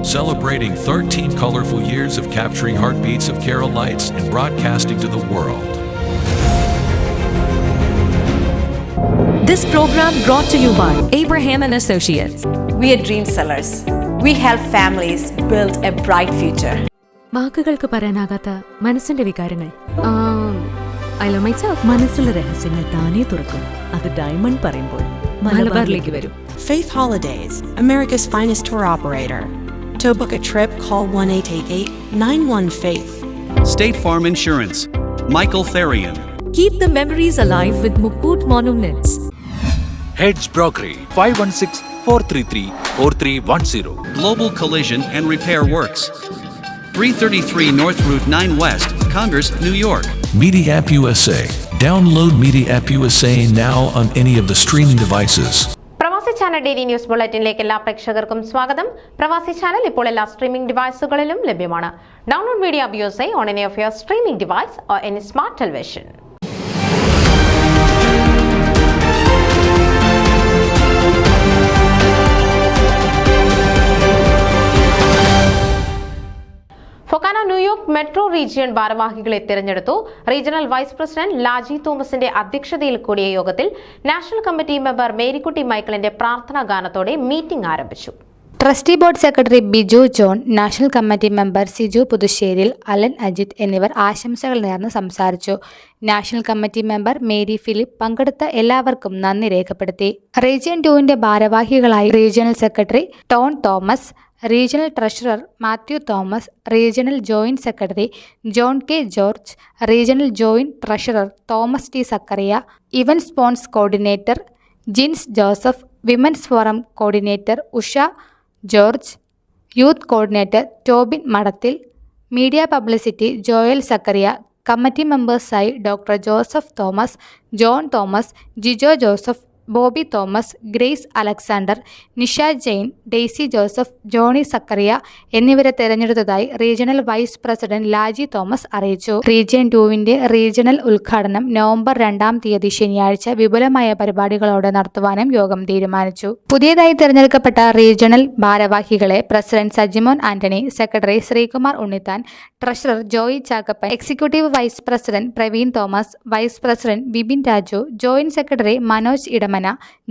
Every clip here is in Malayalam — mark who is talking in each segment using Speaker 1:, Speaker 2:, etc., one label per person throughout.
Speaker 1: celebrating 13 colorful years of capturing heartbeats of Kerala lights and broadcasting to the world.
Speaker 2: This program brought to you by Abraham and Associates.
Speaker 3: We are dream sellers. We help families build a bright future.
Speaker 2: വാക്കുകൾക്ക് പറയാനാകാത്ത മനസ്സിന്റെ വികാരങ്ങൾ. I love myself. മനസ്സിലെ രഹസ്യങ്ങൾ താനേ തുറക്കും. അത് ഡയമണ്ട് പറയുമ്പോൾ മലബാറിലേക്ക് വരും.
Speaker 4: Faith Holidays, America's finest tour operator. To book a trip, call 1-888-91-FAITH.
Speaker 5: State Farm Insurance, Michael Therian.
Speaker 2: Keep the memories alive with Mukut Monuments.
Speaker 6: Heads Brokery 516-433-4310.
Speaker 5: Global Collision and Repair Works, 333 North Route 9 West, Congress, New York.
Speaker 1: Media App USA. Download Media App USA now on any of the streaming devices.
Speaker 7: പ്രവാസി ചാനൽ ഡെയിലി ന്യൂസ് ബുള്ളറ്റിനിലേക്ക് എല്ലാ പ്രേക്ഷകർക്കും സ്വാഗതം. പ്രവാസി ചാനൽ ഇപ്പോൾ എല്ലാ സ്ട്രീമിംഗ് ഡിവൈസുകളിലും ലഭ്യമാണ്. Download media app USA on any of your streaming device or any smart television. FOKANA New York metro region ഭാരവാഹികളെ തിരഞ്ഞെടുത്തു. റീജിയണൽ വൈസ് പ്രസിഡന്റ് ലാജി തോമസിന്റെ അധ്യക്ഷതയിൽ കൂടിയ യോഗത്തിൽ നാഷണൽ കമ്മിറ്റി മെമ്പർ മേരിക്കുട്ടി മൈക്കിളിന്റെ പ്രാർത്ഥനാ ഗാനത്തോടെ മീറ്റിംഗ് ആരംഭിച്ചു.
Speaker 8: Trustee board secretary Biju John, national committee member Siju Puthusseril, Alan Ajith എന്നിവർ ആശംസകൾ നേർന്ന് സംസാരിച്ചു. National committee member Mary Philip പങ്കെടുത്ത എല്ലാവർക്കും നന്ദി രേഖപ്പെടുത്തി. റീജിയൻ 2ന്റെ ഭാരവാഹികളായി regional secretary Tom Thomas, regional treasurer Mathew Thomas, regional joint secretary John K George, regional joint treasurer Thomas T Zachariah, event sponsor coordinator Jins Joseph, women's forum coordinator Usha George, youth coordinator Tobin Madathil, media publicity Joel Zachariah, committee മെമ്പേഴ്സായി doctor Joseph Thomas, John Thomas, Jijo Joseph, Bobby Thomas, Grace Alexander, Nisha Jain, Daisy Joseph, Johnny Zachariah എന്നിവരെ തെരഞ്ഞെടുത്തതായി regional vice president Laji Thomas അറിയിച്ചു. റീജിയൻ 2ന്റെ റീജിയണൽ ഉദ്ഘാടനം നവംബർ 2-ാം തീയതി ശനിയാഴ്ച വിപുലമായ പരിപാടികളോടെ നടത്തുവാനും യോഗം തീരുമാനിച്ചു. പുതിയതായി തെരഞ്ഞെടുക്കപ്പെട്ട റീജിയണൽ ഭാരവാഹികളെ president Sajimon Antony, secretary Sreekumar Unnithan, treasurer Joy Chakkappan, executive vice president Praveen Thomas, vice president Bibin Raju, joint secretary Manoj Edamana,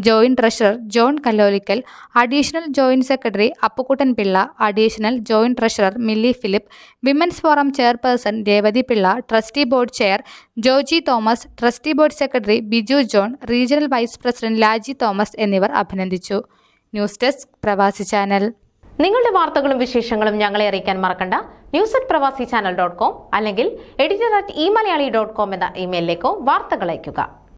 Speaker 8: joint treasurer John Kallolickal, additional joint secretary Appukuttan Pillai, additional joint treasurer Milly Philip, women's forum chairperson Revathi Pillai, trustee board chair Joji Thomas, trustee board secretary Biju John, regional vice president Laji Thomas എന്നിവർ അഭിനന്ദിച്ചു. News desk Pravasi channel.
Speaker 7: നിങ്ങളുടെ വാർത്തകളും വിശേഷങ്ങളും ഞങ്ങളെ അറിയിക്കാൻ മറക്കണ്ട. news@pravasichannel.com അല്ലെങ്കിൽ editor@eMalayali.com എന്ന ഇമെയിലിലേക്കോ വാർത്തകൾ അയയ്ക്കുക.